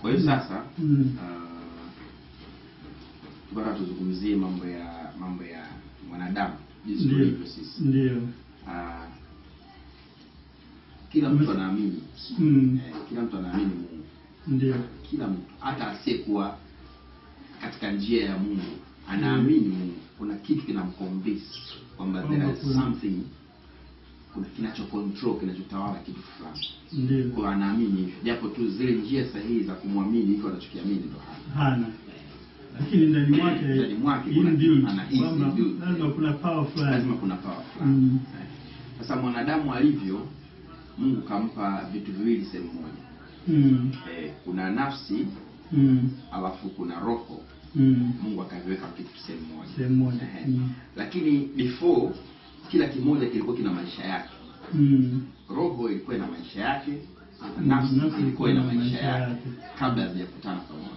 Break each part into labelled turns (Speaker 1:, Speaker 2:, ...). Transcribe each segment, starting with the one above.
Speaker 1: Kwa hiyo sasa bora tuzungumzie mambo ya mwanadamu jinsi tulivyo sisi.
Speaker 2: Ndio.
Speaker 1: Kila mtu anaamini. Kila mtu anaamini Mungu.
Speaker 2: Ndio.
Speaker 1: Kila mtu, hata asiyekuwa katika njia ya Mungu anaamini Mungu. Kuna kitu kinamconvince kwamba there is something, kuna kinachocontrol, kinachotawala kitu fulani.
Speaker 2: Ndio.
Speaker 1: Kwa anaamini hivyo. Japo tu zile njia sahihi za kumwamini hivyo anachokiamini ndo
Speaker 2: hana. Lakini ndani mwake
Speaker 1: kuna
Speaker 2: anahisi lazima kuna power fulani.
Speaker 1: Lazima kuna power fulani. Sasa mwanadamu alivyo, Mungu kampa vitu viwili sehemu moja. Kuna nafsi, alafu kuna roho. Mungu akaviweka kitu sehemu moja. Lakini before kila kimoja kilikuwa kina maisha yake. Roho ilikuwa na maisha yake, nafsi ilikuwa na maisha yake kabla hazijakutana pamoja.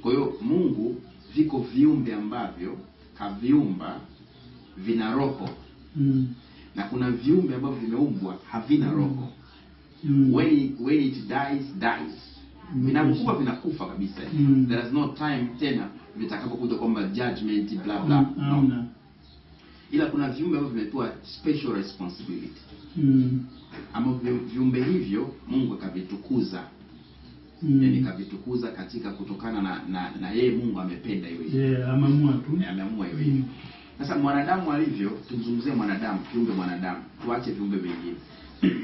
Speaker 1: Kwa hiyo Mungu viko viumbe ambavyo kaviumba vina roho. Na kuna viumbe ambavyo vimeumbwa havina roho. When it dies. Vinakufa vinakufa kabisa. There is no time tena vitakapokuja kwamba judgment bla bla. No. Ila kuna viumbe ambavyo vimepewa special responsibility. Ambavyo viumbe hivyo Mungu akavitukuza. Yani kavitukuza katika kutokana na yeye Mungu amependa iwe.
Speaker 2: Ameamua tu.
Speaker 1: Ameamua iwe. Sasa mwanadamu alivyo, tuzungumzie mwanadamu, kiumbe mwanadamu. Tuache viumbe vingine.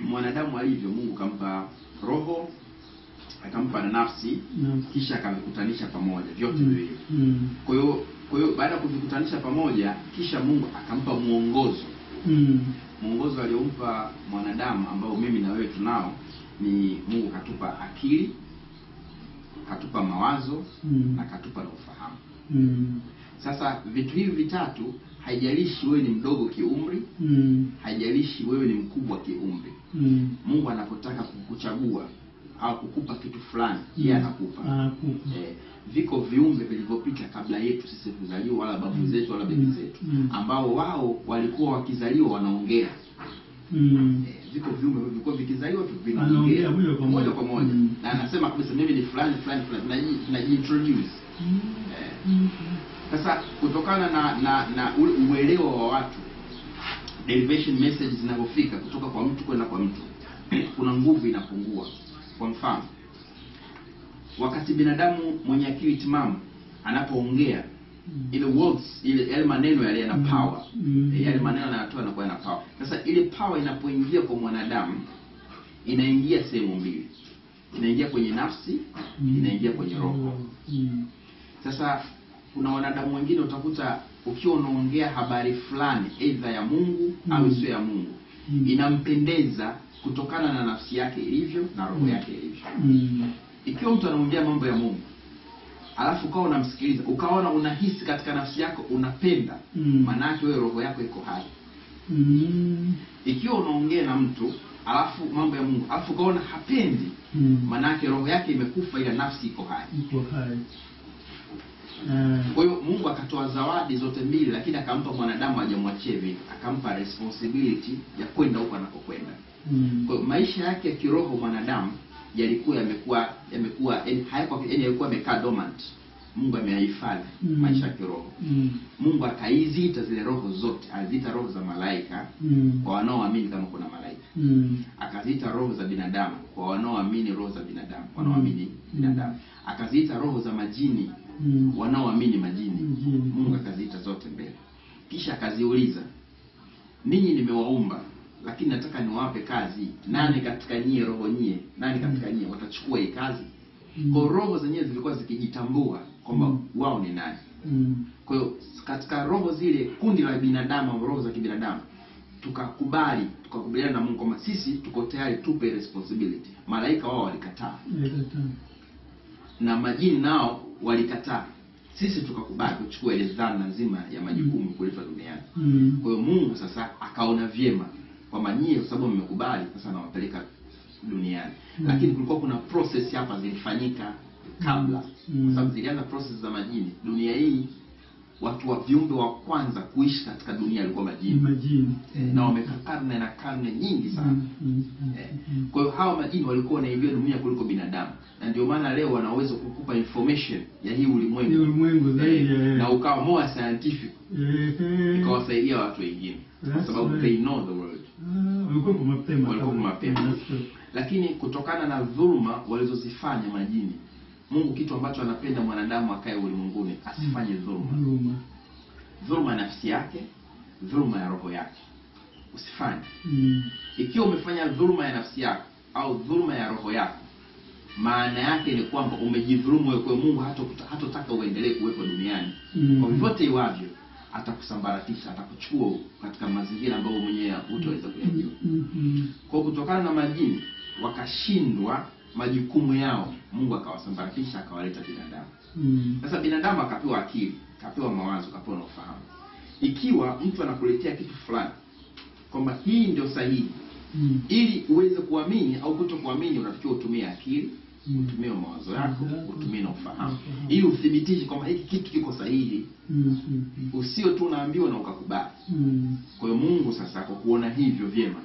Speaker 1: Mwanadamu alivyo, Mungu kampa roho, akampa na nafsi, kisha akavikutanisha pamoja vyote viwili. Kwa hiyo baada ya kuvikutanisha pamoja, kisha Mungu akampa muongozo. Muongozo aliompa mwanadamu ambao mimi na wewe tunao ni Mungu katupa akili, katupa mawazo, na katupa na ufahamu. Sasa vitu hivi vitatu, haijalishi wewe ni mdogo kiumri, haijalishi wewe ni mkubwa kiumri. Mungu anapotaka kukuchagua au kukupa kitu fulani, yeye anakupa. Viko viumbe vilivyopita kabla yetu sisi kuzaliwa, wala babu zetu wala bibi zetu, ambao wao walikuwa wakizaliwa wanaongea. Viko viumbe vilikuwa vikizaliwa tu vinaongea moja kwa moja. Na anasema kabisa mimi ni fulani fulani fulani, najiintroduce. Sasa kutokana na uelewa wa watu, elevation message zinapofika kutoka kwa mtu kwenda kwa mtu, kuna nguvu inapungua. Kwa mfano, wakati binadamu mwenye akili timamu anapoongea, ile words, ile maneno yale yana power. Yale maneno yanatoa yanakuwa yana power. Sasa ile power inapoingia kwa mwanadamu, inaingia sehemu mbili. Inaingia kwenye nafsi, inaingia kwenye roho. Sasa kuna wanadamu wengine utakuta ukiwa unaongea habari fulani aidha ya Mungu au sio ya Mungu, inampendeza kutokana na nafsi yake ilivyo na roho yake ilivyo. Ikiwa mtu anaongea mambo ya Mungu, alafu ukawa unamsikiliza, ukaona unahisi katika nafsi yako unapenda, maana yake wewe roho yako iko hai. Ikiwa unaongea na mtu alafu mambo ya Mungu, alafu ukaona hapendi, maana yake roho yake imekufa ila nafsi iko hai. Kwa hiyo Mungu akatoa zawadi zote mbili, lakini akampa mwanadamu hajamwachia vitu, akampa responsibility ya kwenda huko anakokwenda. Kwa hiyo maisha yake ya kiroho mwanadamu yalikuwa yamekuwa yalikuwa yamekaa dormant. Mungu ameyahifadhi maisha ya kiroho. Mungu akaizita zile roho zote, aliziita roho za malaika kwa wanaoamini kama kuna malaika. Akaziita roho za binadamu kwa wanaoamini roho za binadamu, wanaoamini binadamu. Akaziita roho za majini wanaoamini majini. Mungu akaziita zote mbele. Kisha akaziuliza, ninyi nimewaumba, lakini nataka niwape kazi. Nani katika nyie roho nyie, nani katika nyie watachukua hii kazi? Kwa roho zenyewe zilikuwa zikijitambua kwamba wao ni nani. Kwa katika roho zile, kundi la binadamu, roho za kibinadamu, tukakubaliana na Mungu kwamba sisi tuko tayari tupe responsibility. Malaika wao walikataa. Na majini nao walikataa. Sisi tukakubali kuchukua ile dhana nzima ya majukumu kulipa duniani. Kwa hiyo Mungu sasa akaona vyema kwamba nyie kwa sababu mmekubali, sasa nawapeleka duniani. Lakini kulikuwa kuna process hapa zilifanyika kabla. Kwa sababu zilianza process za majini. Dunia hii watu wa viumbe wa kwanza kuishi katika dunia walikuwa majini. Na wamekaa karne na karne nyingi sana. Kwa hiyo hao majini walikuwa wanaijua dunia kuliko binadamu. Na ndio maana leo wanaweza kukupa information ya hii ulimwengu
Speaker 2: zaidi
Speaker 1: na ukawa more scientific. Ikawasaidia watu wengine kwa sababu they know the world. Walikuwa mapema. Lakini kutokana na dhuluma walizozifanya majini, Mungu kitu ambacho anapenda mwanadamu akae ulimwenguni asifanye dhuluma. Dhuluma nafsi yake, dhuluma ya roho yake. Usifanye. Ikiwa umefanya dhuluma ya nafsi yako au dhuluma ya roho yako, maana yake ni kwamba umejidhulumu wewe. Kwa Mungu hatotaka uendelee kuwepo duniani. Kwa vyovyote iwavyo atakusambaratisha, atakuchukua katika mazingira ambayo mwenyewe hutaweza kuyajua. Kwa kutokana na majini wakashindwa majukumu yao, Mungu akawasambaratisha, akawaleta binadamu. Sasa binadamu akapewa akili, akapewa mawazo, akapewa na ufahamu. Ikiwa mtu anakuletea kitu fulani kwamba hii ndio sahihi, ili uweze kuamini au kutokuamini, unatakiwa utumie akili, utumie mawazo yako, utumie na ufahamu, ili uthibitishe kwamba hiki kitu kiko sahihi. Usio tu unaambiwa na ukakubali. Kwa hiyo Mungu sasa kwa kuona hivyo vyema,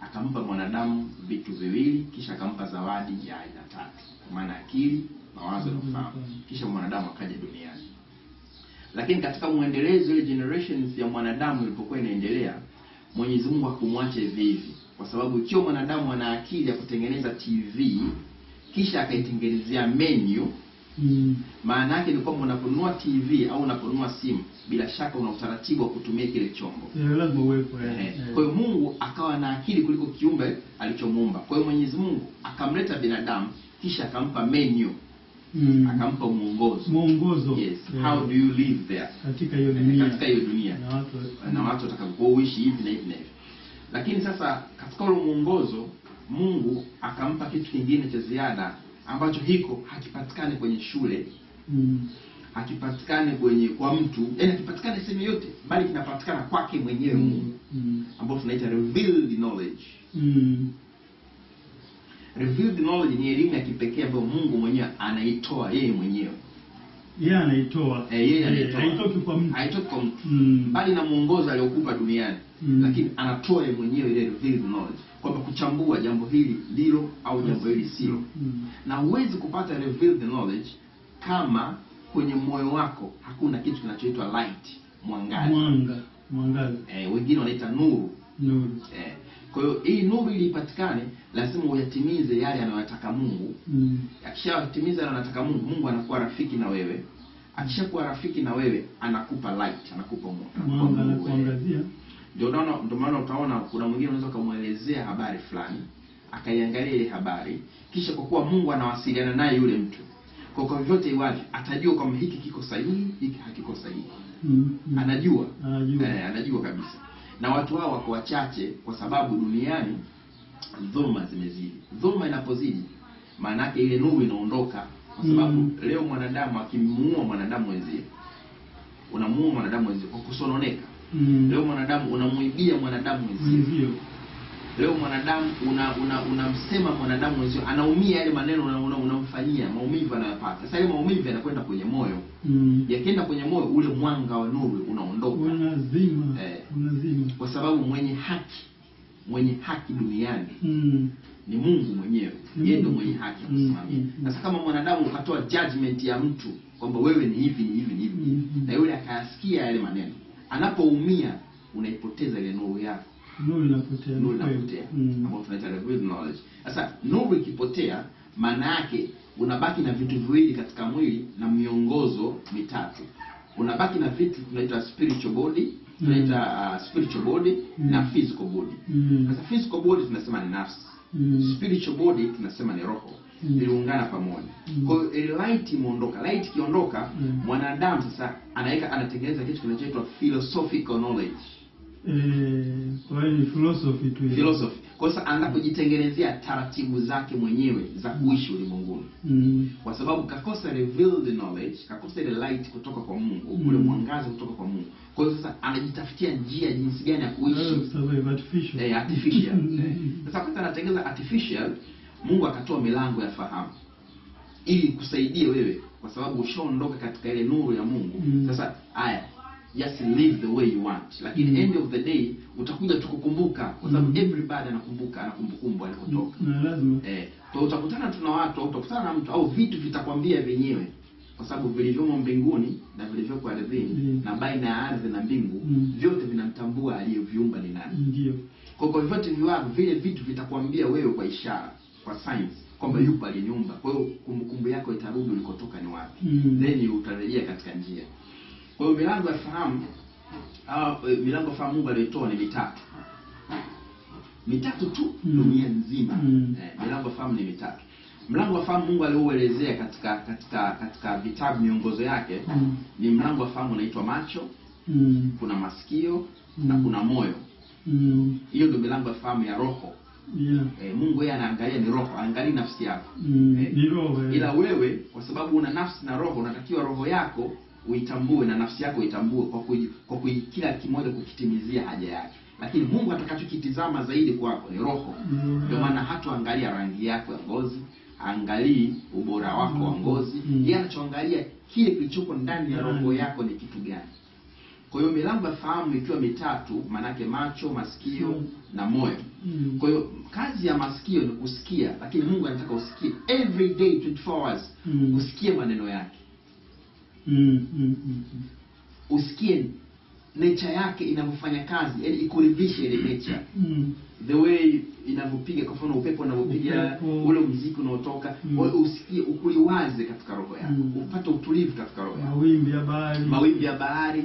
Speaker 1: akampa mwanadamu vitu viwili, kisha akampa zawadi ya aina tatu, kwa maana akili, mawazo na ufahamu. Kisha mwanadamu akaja duniani. Lakini katika muendelezo ile generations ya mwanadamu ilipokuwa inaendelea, Mwenyezi Mungu hakumwacha hivi hivi, kwa sababu ikiwa mwanadamu ana akili ya kutengeneza TV kisha akaitengenezea menu, maana yake ni kwamba unaponunua TV au unaponunua simu, bila shaka una utaratibu wa kutumia kile chombo.
Speaker 2: Lazima uwepo.
Speaker 1: Kwa hiyo Mungu akawa na akili kuliko kiumbe alichomuumba. Kwa hiyo Mwenyezi Mungu akamleta binadamu, kisha akampa menu, akampa mwongozo. Yes. How do you live there?
Speaker 2: Katika hiyo dunia.
Speaker 1: Na watu watakapoishi hivi na hivi na hivi. Lakini sasa katika ule mwongozo Mungu akampa kitu kingine cha ziada ambacho hiko hakipatikani kwenye shule, hakipatikani kwa mtu, yaani hakipatikani sehemu yote, bali kinapatikana kwake mwenyewe Mungu, ambapo tunaita revealed knowledge. Revealed knowledge ni elimu ya kipekee ambayo Mungu mwenyewe anaitoa yeye mwenyewe.
Speaker 2: Yeye anaitoa. Haitoki kwa mtu.
Speaker 1: Haitoki kwa mtu. Bali na mwongozo aliokupa duniani. Lakini anatoa yeye mwenyewe ile revealed knowledge, kwamba kuchambua jambo hili ndilo au jambo hili sio. Na huwezi kupata revealed knowledge kama kwenye moyo wako hakuna kitu kinachoitwa light, mwangaza. Wengine wanaita nuru. Kwa hiyo hii nuru ili ipatikane lazima uyatimize yale anayotaka Mungu. Akishatimiza yale anayotaka Mungu, Mungu anakuwa rafiki na wewe. Akishakuwa rafiki na wewe, anakupa light, anakupa
Speaker 2: kuangazia.
Speaker 1: Ndio maana utaona kuna mwingine unaweza kumuelezea habari fulani, akaiangalia ile habari, kisha kwa kuwa Mungu anawasiliana naye yule mtu, kwa vyote iwaje atajua kwamba hiki kiko sahihi, hiki hakiko sahihi. Anajua kabisa. Na watu hao wako wachache kwa sababu duniani dhulma zimezidi. Dhulma inapozidi, maana yake ile nuru inaondoka, kwa sababu leo mwanadamu akimuua mwanadamu mwenzie, unamuua mwanadamu mwenzie kwa kusononeka. Leo mwanadamu unamuibia mwanadamu mwenzie. Leo mwanadamu unamsema mwanadamu mwenzie, anaumia, yale maneno unamfanyia, maumivu anayopata. Sasa ile maumivu yanakwenda kwenye moyo. Yakienda kwenye moyo, ule mwanga wa nuru unaondoka.
Speaker 2: Unazima.
Speaker 1: Kwa sababu mwenye haki duniani ni Mungu mwenyewe. Yeye ndio mwenye haki ya kusimamia. Sasa kama mwanadamu ukatoa judgment ya mtu kwamba wewe ni hivi, na yule akayasikia yale maneno, anapoumia unaipoteza ile nuru yako.
Speaker 2: Nuru inapotea.
Speaker 1: Ambapo tunaita revealed knowledge. Sasa nuru ikipotea, maana yake unabaki na vitu viwili katika mwili na miongozo mitatu. Unabaki na vitu tunaita spiritual body, spiritual body na physical body. Sasa physical body tunasema ni nafsi. Spiritual body tunasema ni roho. Iliungana pamoja. Kwa hiyo ile light imeondoka. Light ikiondoka, mwanadamu sasa anatengeneza kitu kinachoitwa philosophical knowledge.
Speaker 2: Kwa hiyo ni philosophy tu.
Speaker 1: Kwa sababu anapojitengenezea taratibu zake mwenyewe za kuishi ulimwenguni. Kwa sababu kakosa revealed knowledge, kakosa ile light kutoka kwa Mungu, ule mwangaza kutoka kwa Mungu. Kwa hiyo sasa anajitafutia njia jinsi gani ya kuishi. Artificial. Sasa wakati anatengeneza artificial, Mungu akatoa milango ya fahamu ili kusaidie wewe, kwa sababu ushaondoka katika ile nuru ya Mungu. Sasa just live the way you want, lakini end of the day utakuja tukukumbuka, kwa sababu everybody anakumbuka, ana kumbukumbu alikotoka.
Speaker 2: Lazima.
Speaker 1: Kwa utakutana tuna watu, au utakutana na mtu, au vitu vitakwambia vyenyewe, kwa sababu vilivyomo mbinguni na vilivyopo ardhini na baina ya ardhi na mbingu vyote vinamtambua aliyeviumba ni nani.
Speaker 2: Ndio.
Speaker 1: Kwa vyote viwapo vile vitu vitakwambia wewe kwa ishara, kwa signs, kwamba yupo aliniumba. Kwa hiyo kumbukumbu yako itarudi ulikotoka ni wapi. Then utarejea katika njia. Kwa hiyo milango ya fahamu, milango ya fahamu Mungu aliyotoa ni mitatu. Mitatu tu dunia nzima. Milango ya fahamu ni mitatu. Mlango wa fahamu Mungu aliouelezea katika vitabu miongozo yake ni mlango wa fahamu unaitwa macho, kuna masikio na kuna moyo. Hiyo ndio milango ya fahamu ya roho. Mungu yeye anaangalia ni roho, angalia nafsi yako.
Speaker 2: Ni roho.
Speaker 1: Ila wewe kwa sababu una nafsi na roho, unatakiwa roho yako uitambue na nafsi yako uitambue kwa kila kimoja kukitimizia haja yake. Lakini Mungu atakachokitizama zaidi kwako ni roho. Ndio maana hatuangalia rangi yako ya ngozi, angalii ubora wako wa ngozi. Yeye anachoangalia kile kilichoko ndani ya roho yako ni kitu gani. Kwa hiyo milango ya fahamu ikiwa mitatu, manake macho, masikio na moyo. Kwa hiyo kazi ya masikio ni kusikia, lakini Mungu anataka usikie every day 24 hours. Usikie maneno yake. Usikie nature yake inavyofanya kazi, yani ikuridhishe ile nature. The way inavyopiga, kwa mfano upepo unavyopiga, ule muziki unaotoka, usikie, ukuliwaze katika roho yako, upate utulivu katika roho yako. Mawimbi ya bahari.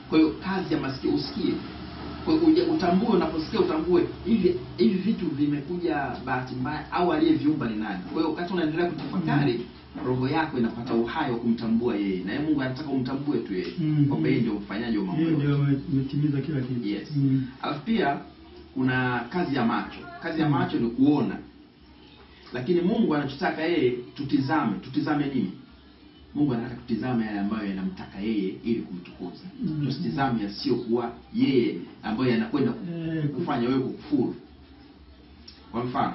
Speaker 1: Kwa hiyo kazi ya masikio usikie. Kwa hiyo utambue, unaposikia utambue hivi vitu vimekuja bahati mbaya au aliyeviumba ni nani. Kwa hiyo wakati unaendelea kutafakari, roho yako inapata uhai wa kumtambua yeye. Na Mungu anataka umtambue tu yeye. Kwamba yeye ndio mfanyaji wa mambo yote.
Speaker 2: Yeye ndio ametimiza kila kitu.
Speaker 1: Yes. Alafu pia kuna kazi ya macho. Kazi ya macho ni kuona. Lakini Mungu anachotaka yeye tutizame nini? Mungu anataka tutizame yale ambayo yanamtaka yeye ili kumtukuza. Tusitizame yasiyokuwa yeye ambayo yanakwenda kufanya wewe kukufuru. Kwa mfano,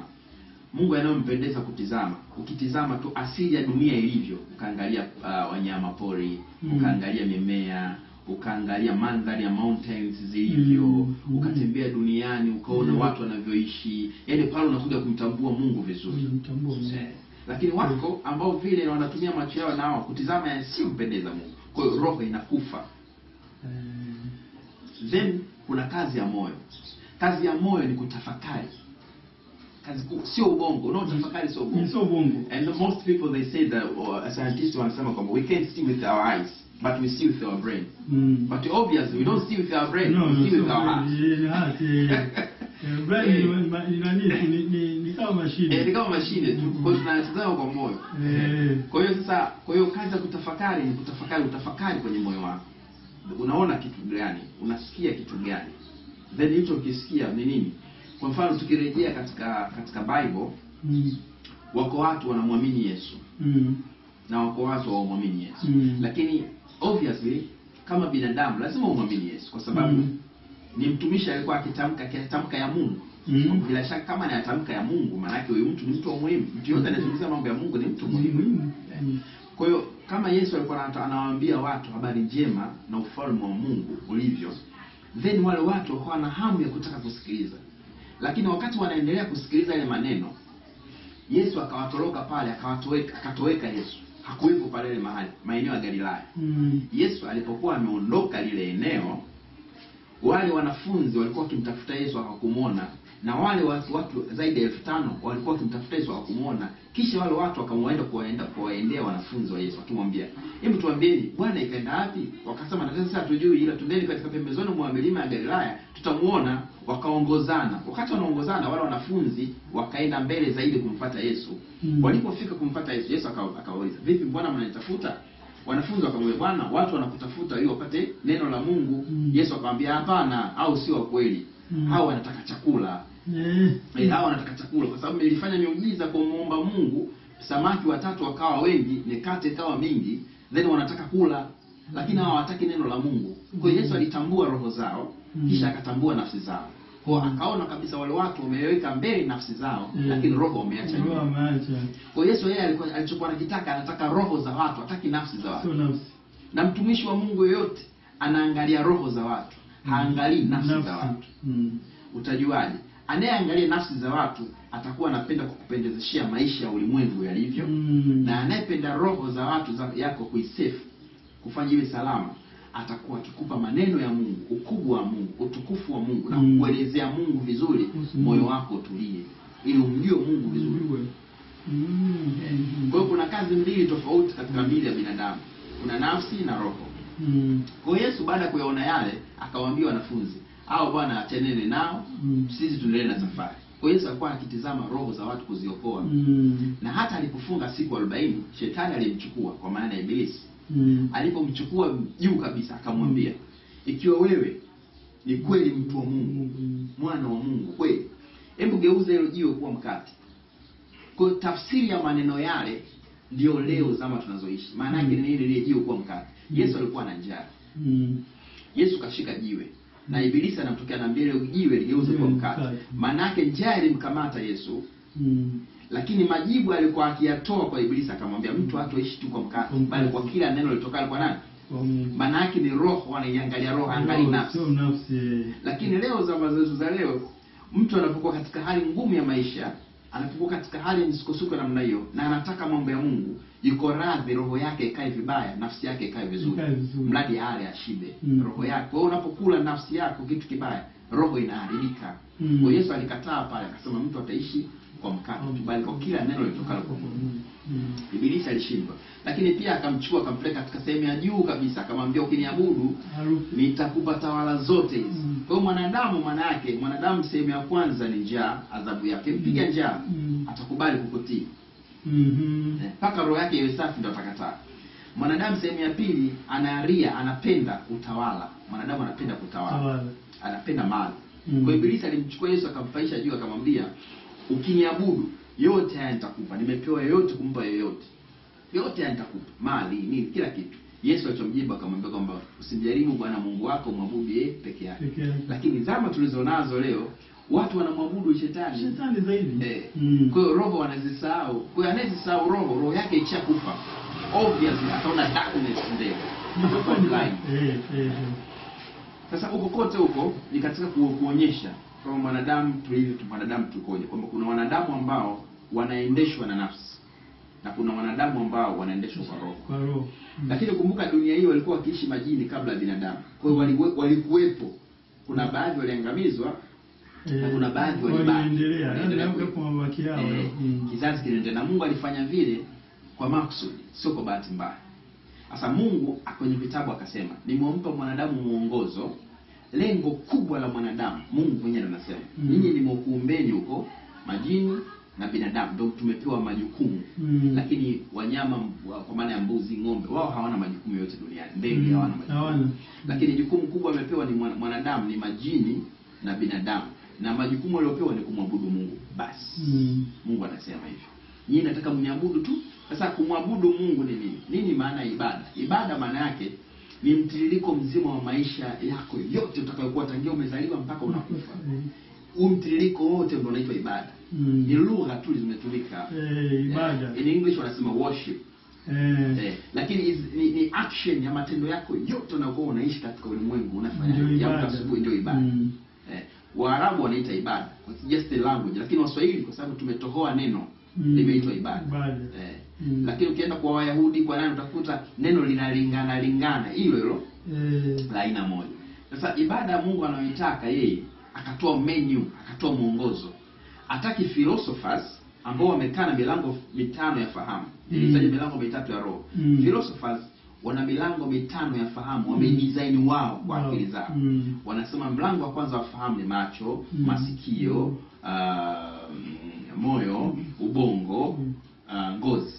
Speaker 1: Mungu anayompendeza kutizama. Ukitizama tu asili ya dunia ilivyo, ukaangalia wanyama pori, ukaangalia mimea, ukaangalia mandhari ya mountains zilivyo, ukatembea duniani, ukaona watu wanavyoishi, yaani pale unakuja kumtambua Mungu vizuri. Lakini wako ambao vile wanatumia macho yao nao kutizama yasiyompendeza Mungu. Kwa hiyo roho inakufa. Then kuna kazi ya moyo. Kazi ya moyo ni kutafakari. Sio ubongo, unaotafakari sio ubongo.
Speaker 2: Sio ubongo.
Speaker 1: And most people they say that, or scientists wanasema kwamba we can't see with our eyes, but we see with our brain. But obviously we don't see with our brain, we see with our heart.
Speaker 2: Brain ni kama mashine.
Speaker 1: Ni kama mashine tu, kwa hiyo tunatazama kwa moyo. Kwa hiyo kazi ya kutafakari ni utafakari kwenye moyo wako. Unaona kitu gani? Unasikia kitu gani? Then hicho ukisikia ni nini? Kwa mfano tukirejea katika Bible, wako watu wanamwamini Yesu. Na wako watu hawamwamini Yesu. Lakini obviously kama binadamu lazima umwamini Yesu, kwa sababu ni mtumishi alikuwa akitamka ya Mungu. Bila shaka kama anatamka ya Mungu, maana yake huyu mtu ni mtu muhimu. Mtu yote anazungumzia mambo ya Mungu ni mtu muhimu. Kwa hiyo kama Yesu alikuwa anawaambia watu habari njema na ufalme wa Mungu ulivyo, then wale watu wakawa na hamu ya kutaka kusikiliza. Lakini wakati wanaendelea kusikiliza ile maneno, Yesu akawatoroka pale, akatoweka Yesu. Hakuwepo pale ile mahali, maeneo ya Galilaya. Yesu alipokuwa ameondoka lile eneo, wale wanafunzi walikuwa wakimtafuta Yesu hawakumuona, na wale watu zaidi ya 5,000 walikuwa wakimtafuta Yesu hawakumuona. Kisha wale watu kuwaendea wanafunzi wa Yesu wakimwambia, "Hebu tuambieni, Bwana ikaenda wapi?" Wakasema, "Na sasa hatujui, ila twendeni katika pembezoni mwa milima ya Galilaya, tutamuona." Wakaongozana. Wakati wanaongozana, wale wanafunzi wakaenda mbele zaidi kumfuata Yesu. Walipofika kumfuata Yesu, Yesu akawauliza, "Vipi, mbona mnanitafuta?" Wanafunzi wakamwambia, "Bwana, watu wanakutafuta ili wapate neno la Mungu." Yesu akamwambia, "Hapana, au sio wa kweli. Hao wanataka chakula." Hao wanataka chakula kwa sababu nilifanya miujiza kwa muomba Mungu, samaki 3 wakawa wengi, mikate ikawa mingi, then wanataka kula, lakini hao hawataki neno la Mungu. Kwa hiyo Yesu alitambua roho zao, kisha akatambua nafsi zao. Kwa akaona kabisa wale watu wameweka mbele nafsi zao, lakini roho wameacha nyuma. Kwa Yesu yeye alichokuwa anataka roho za watu, hataki nafsi za watu. Na mtumishi wa Mungu yote anaangalia roho za watu, haangalii nafsi za watu. Utajuaje? Anayeangalia nafsi za watu atakuwa anapenda kukupendezeshia maisha ya ulimwengu yalivyo, na anayependa roho za watu yako kuisafe, kufanya iwe salama, atakuwa akikupa maneno ya Mungu, ukubwa wa Mungu, utukufu wa Mungu, na kuelezea Mungu vizuri, moyo wako utulie ili umjue Mungu vizuri. Kwa hiyo kuna kazi mbili tofauti katika miili ya binadamu. Kuna nafsi na roho. Kwa hiyo Yesu baada ya kuyaona yale akawaambia wanafunzi, "Hao bwana acheneni nao, sisi tuendelee na safari." Kwa hiyo Yesu alikuwa akitizama roho za watu kuziokoa. Na hata alipofunga siku 40, shetani alimchukua, kwa maana ya Ibilisi. Alipomchukua juu kabisa akamwambia, "Ikiwa wewe ni kweli mtu wa Mungu, mwana wa Mungu kweli, hebu geuza hilo jiwe kuwa mkate." Kwa tafsiri ya maneno yale ndio leo zama tunazoishi. Maana yake ni ile jiwe kuwa mkate. Yesu alikuwa na njaa. Yesu kashika jiwe. Na Ibilisi anamtokea na mbele jiwe ligeuze kuwa mkate. Maana yake njaa ilimkamata Yesu. Lakini majibu alikuwa akiyatoa kwa Ibilisi, akamwambia mtu hatoishi tu kwa mkate, bali kwa kila neno litokalo kwa nani? Maana yake ni roho, wanaiangalia roho, angalia nafsi. Lakini leo zama zetu za leo, mtu anapokuwa katika hali ngumu ya maisha, anapokuwa katika hali ya msukosuko namna hiyo, na anataka mambo ya Mungu, yuko radhi roho yake ikae vibaya, nafsi yake ikae vizuri. Mradi hali ashibe roho yake. Kwa hiyo unapokula nafsi yako kitu kibaya, roho inaharibika. Kwa Yesu alikataa pale, akasema mtu ataishi kwa mkate, bali kwa kila neno litokalo kwa Mungu. Ibilisi alishindwa. Lakini pia akamchukua akampeleka katika sehemu ya juu kabisa, akamwambia ukiniabudu nitakupa tawala zote hizi. Kwa hiyo mwanadamu, maana yake mwanadamu sehemu ya kwanza ni njaa, adhabu yake. Mpiga njaa atakubali kukutii. Paka roho yake iwe safi ndio atakataa. Mwanadamu sehemu ya pili anaria, anapenda utawala. Mwanadamu anapenda kutawala. Anapenda mali. Kwa Ibilisi alimchukua Yesu akamfaisha juu, akamwambia ukiniabudu yote haya nitakupa. Nimepewa yote kumpa yoyote. Yote haya nitakupa. Mali, nini, kila kitu. Yesu alichomjibu akamwambia kwamba usimjaribu Bwana Mungu wako, mwabudu yeye peke yake. Lakini zama tulizonazo leo, watu wanamwabudu shetani zaidi. Kwa hiyo roho wanazisahau. Kwa hiyo anazisahau roho yake ikishakufa, obviously ataona darkness ndio. Sasa huko kote huko ni katika kuonyesha kama mwanadamu tulivyo, mwanadamu tukoje, kwamba kuna wanadamu ambao wanaendeshwa na nafsi na kuna wanadamu ambao wanaendeshwa kwa roho. Lakini kumbuka dunia hii walikuwa wakiishi majini kabla ya binadamu. Kwa hiyo walikuwepo. Kuna baadhi waliangamizwa na kuna baadhi waliendelea kwa mabaki yao. Kizazi kinaendelea, na Mungu alifanya vile kwa makusudi, sio kwa bahati mbaya. Sasa Mungu kwenye vitabu akasema, nimempa mwanadamu muongozo. Lengo kubwa la mwanadamu, Mungu mwenyewe anasema, ninyi nimekuumbeni huko majini na binadamu ndio tumepewa majukumu. Lakini wanyama kwa maana ya mbuzi, ng'ombe, wao hawana majukumu yote duniani. Ndege hawana majukumu. Lakini jukumu kubwa amepewa ni mwanadamu, ni majini na binadamu. Na majukumu waliopewa ni kumwabudu Mungu. Basi. Mungu anasema hivyo. Nyinyi nataka mniabudu tu. Sasa kumwabudu Mungu ni nini? Nini maana ibada? Ibada maana yake ni mtiririko mzima wa maisha yako yote utakayokuwa tangia umezaliwa mpaka unakufa. Mtiririko wote ndio unaitwa ibada. Ni lugha tu zimetumika.
Speaker 2: Ibada.
Speaker 1: In English wanasema worship. Lakini ni action ya matendo yako yote unayokuwa unaishi katika ulimwengu unafanya. Ya asubuhi ndio ibada. Waarabu wanaita ibada. It's just a language. Lakini Waswahili kwa sababu tumetohoa neno limeitwa ibada. Lakini ukienda kwa Wayahudi, kwa nani, utakuta neno linalingana hilo la aina moja. Sasa ibada Mungu anayoitaka yeye, akatoa menu, akatoa mwongozo. Hataki philosophers ambao wamekaa na milango mitano ya fahamu. Nilitaja milango mitatu ya roho. Philosophers wana milango mitano ya fahamu, wamedesign wao kwa akili zao. Wanasema mlango wa kwanza wa fahamu ni macho, masikio, moyo, ubongo, ngozi.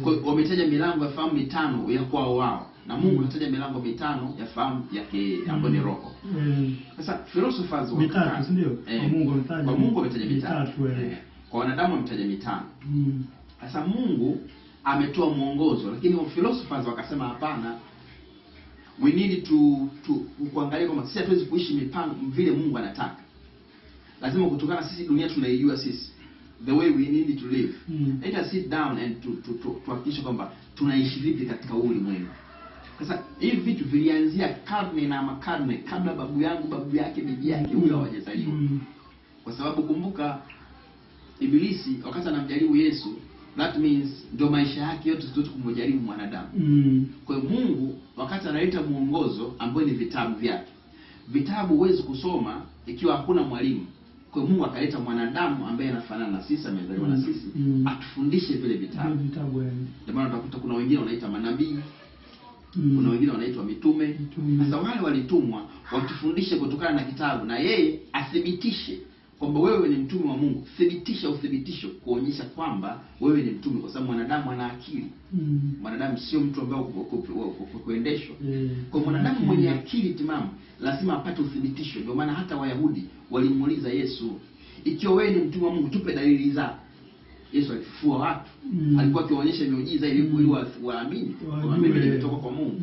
Speaker 1: Kwa hiyo wametaja milango ya fahamu mitano ya kwao wao. Na Mungu anataja milango mitano ya fahamu yake ambayo ni roho. Sasa philosophers
Speaker 2: mitatu ndio.
Speaker 1: Kwa Mungu ametaja mitatu. Kwa wanadamu ametaja mitano. Sasa Mungu ametoa mwongozo, lakini wa philosophers wakasema hapana. We need to kuangalia kama sisi hatuwezi kuishi mipango vile Mungu anataka. Lazima kutokana sisi dunia tunaijua sisi. The way we need to live. Let us sit down and to hakikisha kwamba tunaishi vipi katika ulimwengu. Sasa hivi vitu vilianzia karne na makarne kabla babu yangu, babu yake, bibi yake huyo hawajazaliwa. Kwa sababu kumbuka, Ibilisi wakati anamjaribu Yesu, that means ndio maisha yake yote sio kumjaribu mwanadamu. Kwa hiyo Mungu wakati analeta muongozo ambao ni vitabu vyake. Vitabu huwezi kusoma ikiwa hakuna mwalimu. Kwa hiyo Mungu akaleta mwanadamu ambaye anafanana na sisi, amezaliwa na sisi, atufundishe vile vitabu. Ndio maana utakuta kuna wengine wanaita manabii, kuna wengine wanaitwa mitume. Sasa wale walitumwa watufundishe kutokana na kitabu, na yeye athibitishe kwamba wewe ni mtume wa Mungu. Thibitisha uthibitisho kuonyesha kwamba wewe ni mtume, kwa sababu mwanadamu ana akili. Mwanadamu sio mtu ambaye kuendeshwa. Kwa mwanadamu mwenye akili timamu lazima apate uthibitisho. Ndio maana hata Wayahudi walimuuliza Yesu, ikiwa wewe ni mtume wa Mungu, tupe dalili zako. Yesu alifufua watu. Alikuwa akionyesha miujiza ili waamini kwamba mimi nimetoka kwa Mungu.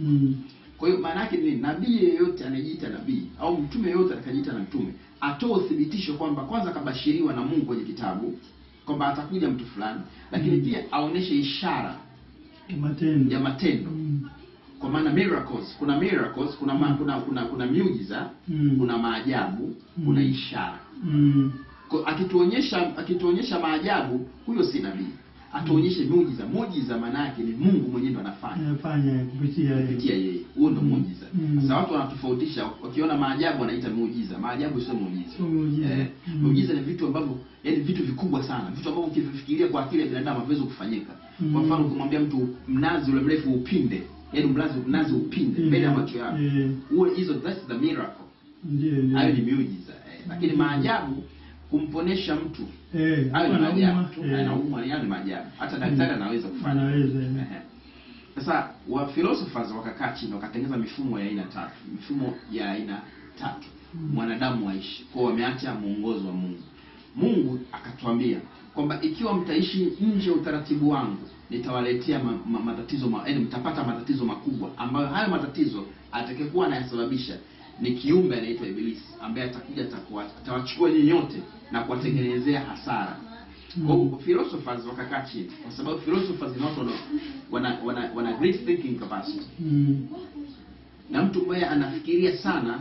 Speaker 1: Kwa hiyo maana yake ni nabii yeyote anajiita nabii au mtume yeyote atakajiita na mtume, atoe uthibitisho kwamba kwanza kabashiriwa na Mungu kwenye kitabu kwamba atakuja mtu fulani, lakini pia aoneshe ishara ya matendo. Kwa maana miracles, kuna miracles, kuna miujiza, kuna maajabu, kuna ishara. Kwa akituonyesha maajabu, huyo si nabii. Atuonyeshe muujiza. Muujiza maana yake ni Mungu mwenyewe anafanya kupitia yeye. Huo ndio muujiza. Sasa watu wanatofautisha, wakiona maajabu wanaita muujiza. Maajabu sio muujiza. Muujiza ni vitu ambavyo, yani vitu vikubwa sana, vitu ambavyo ukifikiria kwa akili ya binadamu haviwezi kufanyika. Kwa mfano ukimwambia mtu mnazi ule mrefu upinde, yani mnazi upinde mbele ya macho yako. Huo hizo, that's the miracle. Hayo ni muujiza. Lakini maajabu, kumponesha mtu hayo ni maajabu. Anaumwa ni maajabu. Hata daktari anaweza kufanya. Sasa wa philosophers wakakaa chini wakatengeneza mifumo ya aina tatu. Mifumo ya aina tatu mwanadamu waishi. Kwa wameacha muongozo wa Mungu. Mungu akatuambia kwamba ikiwa mtaishi nje ya utaratibu wangu, nitawaletea matatizo, yaani mtapata matatizo makubwa, ambayo hayo matatizo atakayekuwa anayasababisha ni kiumbe anaitwa Ibilisi, ambaye atakuja atawachukua nyinyi nyote na kuwatengenezea hasara. Kwa philosophers wakakaa chini, kwa sababu philosophers ni watu wana great thinking capacity. Na mtu ambaye anafikiria sana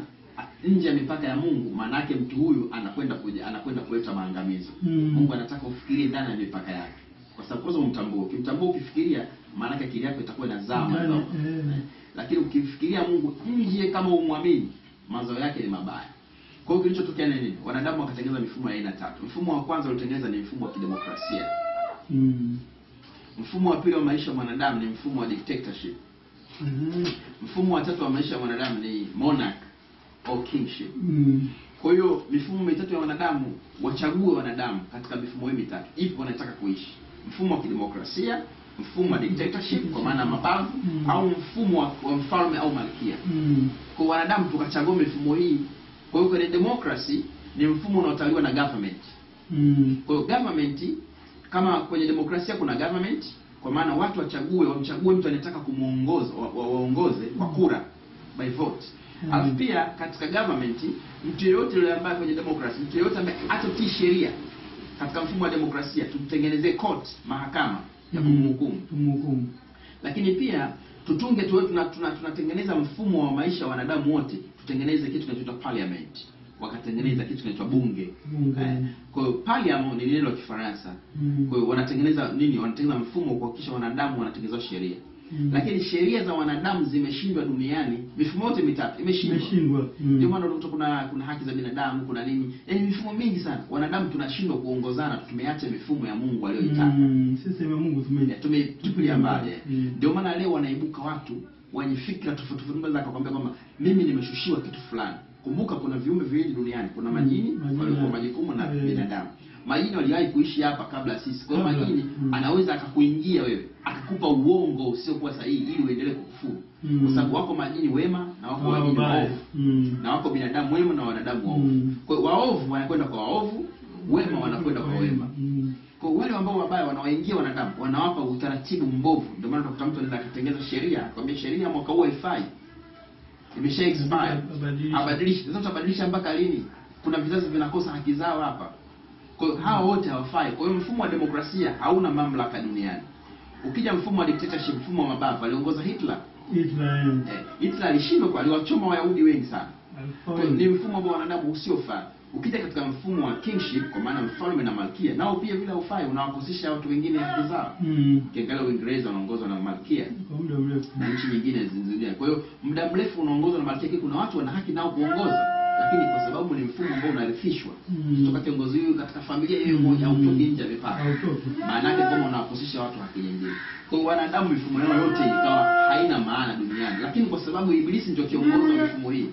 Speaker 1: nje ya mipaka ya Mungu, maana yake mtu huyu anakwenda kuleta maangamizo. Mungu anataka ufikirie ndani ya mipaka yake. Kwa sababu kwanza umtambue. Ukimtambua ukifikiria, maana yake akili yako itakuwa inazama. Lakini ukifikiria Mungu nje kama umwamini, mazao yake ni mabaya. Kwa hiyo kilichotokea ni nini? Wanadamu wakatengeneza mifumo ya aina tatu. Mfumo wa kwanza ulitengeneza ni mfumo wa kidemokrasia. Mfumo wa pili wa maisha ya mwanadamu ni mfumo wa dictatorship. Mfumo wa tatu wa maisha ya mwanadamu ni monarch au kingship. Kwa hiyo mifumo mitatu ya wanadamu, wachague wanadamu katika mifumo hii mitatu ipi wanataka kuishi. Mfumo wa kidemokrasia, mfumo wa dictatorship kwa maana mabavu, au mfumo wa mfalme au malkia. Kwa wanadamu tukachagua mifumo hii. Kwa hiyo kwenye democracy ni mfumo unaotawaliwa na government. Kwa hiyo government, kama kwenye demokrasia kuna government, kwa maana watu wamchague mtu anayetaka kumuongoza, waongoze kwa kura, by vote. Alafu pia katika government, mtu yeyote yule ambaye kwenye demokrasia, mtu yeyote ambaye atatii sheria katika mfumo wa demokrasia, tutengenezee court, mahakama ya kumhukumu. Lakini pia tunatengeneza mfumo wa maisha wa wanadamu wote, tutengeneze kitu kinachoitwa parliament. Wakatengeneza kitu kinachoitwa bunge. Kwa hiyo parliament ni neno la Kifaransa. Kwa hiyo wanatengeneza nini? Wanatengeneza mfumo kuhakikisha wanadamu wanatengeneza sheria. Lakini sheria za wanadamu zimeshindwa duniani. Mifumo yote mitatu imeshindwa. Ndio maana kuna haki za binadamu, kuna nini? Yaani mifumo mingi sana. Wanadamu tunashindwa kuongozana, tumeacha mifumo ya Mungu aliyoitaka.
Speaker 2: Sisi wa Mungu
Speaker 1: tumetupilia mbali. Ndio maana leo wanaibuka watu wenye fikra tofauti tofauti, akakwambia kwamba mimi nimeshushiwa kitu fulani. Kumbuka kuna viumbe viwili duniani, kuna majini waliokuwa majukumu na binadamu. Majini waliwahi kuishi hapa kabla sisi. Kwa hiyo majini anaweza akakuingia wewe, akakupa uongo usiokuwa sahihi ili uendelee kukufuru. Kwa sababu wako majini wema na wako majini waovu. Na wako binadamu wema na wanadamu waovu. Kwa hiyo waovu wanakwenda kwa waovu, wema wanakwenda kwa wema. Kwa wale ambao wabaya wanawaingia wanadamu, wanawapa utaratibu mbovu. Ndio maana utakuta mtu anaenda kutengeneza sheria, kwambia sheria mwaka huu haifai, imesha expire, abadilishe. Sasa utabadilisha mpaka lini? Kuna vizazi vinakosa haki zao hapa. Kwa hiyo hao wote hawafai. Kwa hiyo mfumo wa demokrasia hauna mamlaka duniani. Ukija mfumo wa dictatorship, mfumo wa mabavu, aliongoza Hitler. Hitler alishindwa kwa aliwachoma Wayahudi wengi sana. Ni mfumo wa wanadamu usiofaa. Ukija katika mfumo wa kingship, kwa maana mfalme na malkia, nao pia vile ufai unawakosesha watu wengine haki zao. Ukiangalia Uingereza unaongozwa na malkia
Speaker 2: kwa muda mrefu,
Speaker 1: na nchi nyingine zinazidi. Kwa hiyo muda mrefu unaongozwa na malkia, kuna watu wana haki nao kuongoza, lakini kwa sababu ni mfumo ambao unarithishwa kutoka kiongozi huyu katika familia yeye moja au kutoka nje ya mipaka, maana yake kama unawakosesha watu haki nyingine. Kwa hiyo wanadamu mifumo yao yote ikawa haina maana duniani, lakini kwa sababu Ibilisi ndio kiongozi wa mifumo hii,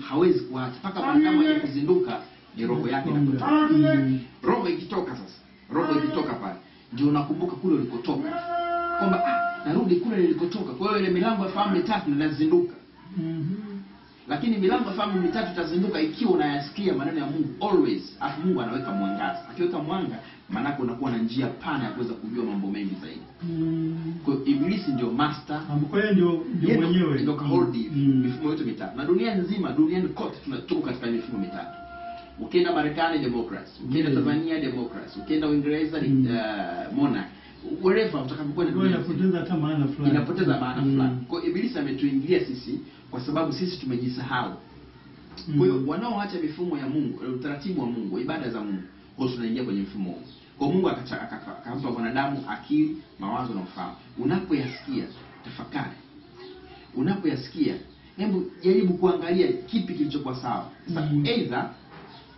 Speaker 1: hawezi kuacha mpaka wanadamu aje kuzinduka, ni roho yake inapotoka. Roho ikitoka sasa, roho ikitoka pale ndio unakumbuka kule ulikotoka, kwamba narudi kule nilikotoka. Kwa hiyo ile milango ya fahamu mitatu inazinduka. Lakini milango ya fahamu mitatu itazinduka ikiwa unayasikia maneno ya Mungu always. Afu Mungu anaweka mwangaza. Akiweka mwanga, maana yake unakuwa na njia pana ya kuweza kujua mambo mengi zaidi. Kwa hiyo Ibilisi ndio master.
Speaker 2: Kwa hiyo ndio mwenyewe
Speaker 1: ndio kaholdi mifumo yote mitatu. Na dunia nzima, duniani kote tunatoka katika mifumo mitatu. Ukienda Marekani democracy, ukienda Tanzania democracy, ukienda Uingereza monarch. Wherever utakapokwenda
Speaker 2: inapoteza hata maana fulani.
Speaker 1: Inapoteza maana fulani. Kwa hiyo Ibilisi ametuingilia sisi kwa sababu sisi tumejisahau. Kwa hiyo wanaoacha mifumo ya Mungu, utaratibu wa Mungu, ibada za Mungu, kwa hiyo tunaingia kwenye mfumo huu. Kwa Mungu akampa wanadamu akili, mawazo na ufahamu. Unapoyasikia, tafakari. Unapoyasikia, hebu jaribu kuangalia kipi kilichokuwa sawa. Sasa either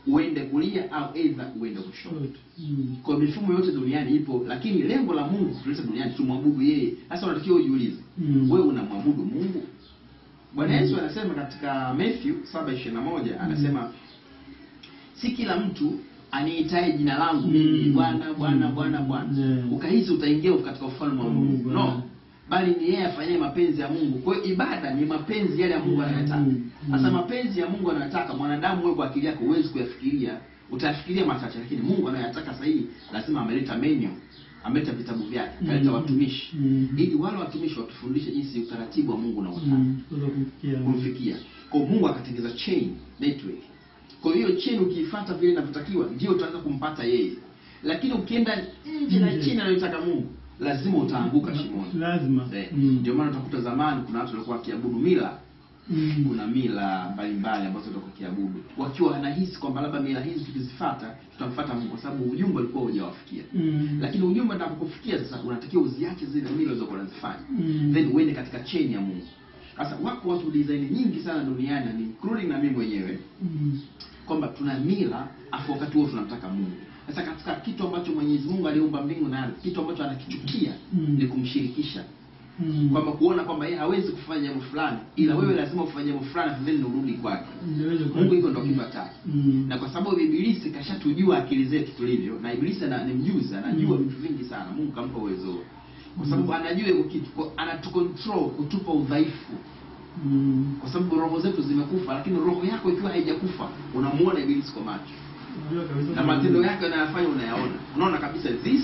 Speaker 1: uende kulia au either uende kushoto. Kwa mifumo yote duniani ipo, lakini lengo la Mungu kuleta duniani tumwabudu yeye. Sasa unatakiwa ujiulize, wewe unamwabudu Mungu? Bwana Yesu anasema katika Matthew 7:21 anasema si kila mtu aniitaye jina langu mimi Bwana Bwana Bwana Bwana ukahisi utaingia katika ufalme wa Mungu. No, bali ni yeye afanyaye mapenzi ya Mungu. Kwa hiyo ibada ni mapenzi yale ya Mungu anayotaka. Sasa mapenzi ya Mungu anayotaka mwanadamu wewe kwa akili yako huwezi kuyafikiria, utafikiria machache, lakini Mungu anayotaka sahihi lazima ameleta menu, ameleta vitabu vyake, akaleta watumishi ili wale watumishi watufundishe jinsi utaratibu wa Mungu unaotaka kumfikia. Kwa Mungu akatengeza chain network. Kwa hiyo chain ukiifuata vile inavyotakiwa ndio utaanza kumpata yeye. Lakini ukienda nje na chain anayotaka Mungu lazima utaanguka shimoni.
Speaker 2: Lazima.
Speaker 1: Ndio maana utakuta zamani kuna watu walikuwa wakiabudu mila. Kuna mila mbalimbali ambazo walikuwa wakiabudu, wakiwa wanahisi kwamba labda mila hizi tukizifuata tutamfuata Mungu, kwa sababu ujumbe ulikuwa hujawafikia. Lakini ujumbe utakapokufikia sasa unatakiwa uziache zile mila ulizokuwa unazifanya, then uende katika chain ya Mungu. Sasa wako watu design nyingi sana duniani, ni including na mimi mwenyewe, kwamba tuna mila afu wakati wote tunamtaka Mungu. Sasa katika kitu ambacho Mwenyezi Mungu aliumba mbingu na ardhi, kitu ambacho anakichukia ni kumshirikisha. Kwamba kuona kwamba yeye hawezi kufanya jambo fulani, ila wewe lazima ufanye jambo fulani then urudi kwake. Mungu hivyo ndio kitu chake. Na kwa sababu Ibilisi kashatujua akili zetu tulivyo, na Ibilisi ni mjuzi, anajua vitu vingi sana. Mungu kampa uwezo. Kwa sababu anajua hiyo kitu, anatucontrol kutupa udhaifu. Kwa sababu roho zetu zimekufa, lakini roho yako ikiwa haijakufa, unamuona Ibilisi kwa macho. Na matendo yake anayofanya unayaona. Unaona kabisa this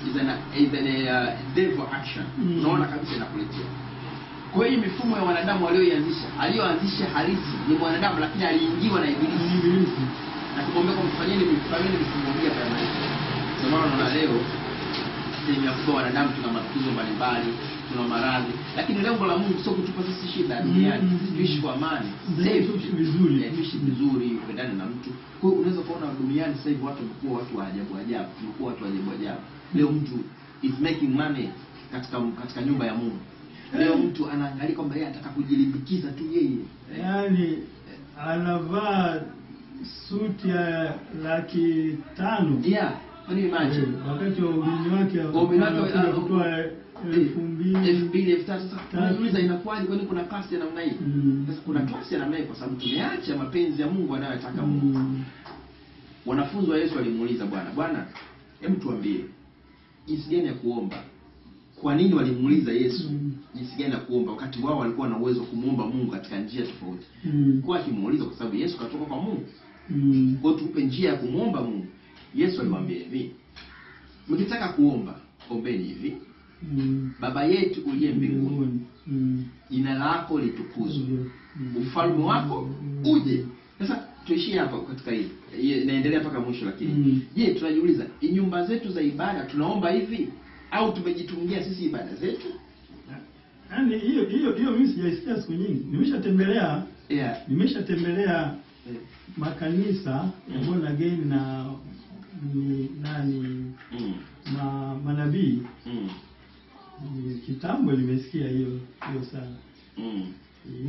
Speaker 1: is a devil action. Unaona kabisa inakuletea. Kwa hiyo mifumo ya wanadamu aliyoanzisha halisi ni mwanadamu, lakini aliingiwa na Ibilisi. Na kumwambia kwa mfanyeni mifumo hii ya maisha. Ndio maana unaona leo asilimia kubwa wanadamu tuna matatizo mbalimbali, tuna maradhi, lakini lengo la Mungu sio kutupa sisi shida duniani, tuishi kwa amani, tuishi vizuri, pendane na mtu. Kwa hiyo unaweza kuona duniani sasa hivi watu wamekuwa watu wa ajabu ajabu, tumekuwa watu wa ajabu ajabu. Leo mtu is making money katika nyumba ya Mungu. Leo mtu anaangalia kwamba yeye anataka kujilimbikiza tu yeye.
Speaker 2: Yaani anavaa suti ya 500,000.
Speaker 1: Yeah. Kwani imagine
Speaker 2: wakati wa ubini wake kutoa
Speaker 1: 2,000 sasa unauliza inakuwaje? Kwani kuna klasi ya namna hii? Sasa kuna klasi ya namna hii kwa sababu tumeacha mapenzi ya Mungu anayotaka Mungu. Wanafunzi wa Yesu walimuuliza Bwana, hebu tuambie jinsi gani ya kuomba. Kwa nini walimuuliza Yesu jinsi gani ya kuomba wakati wao walikuwa na uwezo kumuomba Mungu katika njia tofauti? Kwa akimuuliza kwa sababu Yesu katoka kwa Mungu. Kwa tupe njia ya kumuomba Mungu. Yesu aliwaambia hivi, mkitaka kuomba, ombeni hivi. Baba yetu uliye mbinguni, jina lako litukuzwe. Ufalme wako uje. Sasa tuishie hapa katika hili. Naendelea mpaka mwisho lakini. Je, tunajiuliza, nyumba zetu za ibada tunaomba hivi au tumejitungia sisi ibada zetu?
Speaker 2: Yaani hiyo mimi sijaisikia siku nyingi. Nimeshatembelea makanisa ya born again na manabii. Kitambo nimesikia hiyo sana.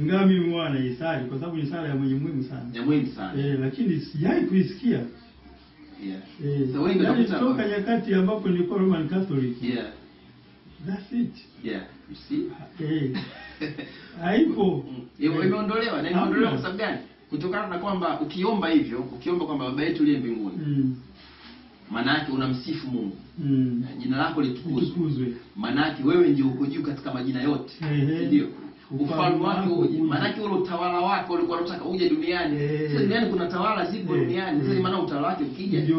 Speaker 2: Ingawa mimi huwa naisali kwa sababu ni sala ya muhimu sana.
Speaker 1: Ya muhimu sana.
Speaker 2: Lakini sijai kuisikia. So wengi kutoka nyakati ambapo nilikuwa Roman Catholic. That's it.
Speaker 1: You see?
Speaker 2: Haipo.
Speaker 1: Imeondolewa. Na imeondolewa kwa sababu gani? Kutokana na kwamba ukiomba kwamba Baba yetu uliye mbinguni. Maana yake unamsifu Mungu. Jina lako litukuzwe. Maana yake wewe ndio uko juu katika majina yote. Ndio. Ufalme wako uje. Maana yake ule utawala wako ulikuwa unataka uje duniani. Sasa duniani kuna tawala zipo duniani. Sasa maana utawala wake ukija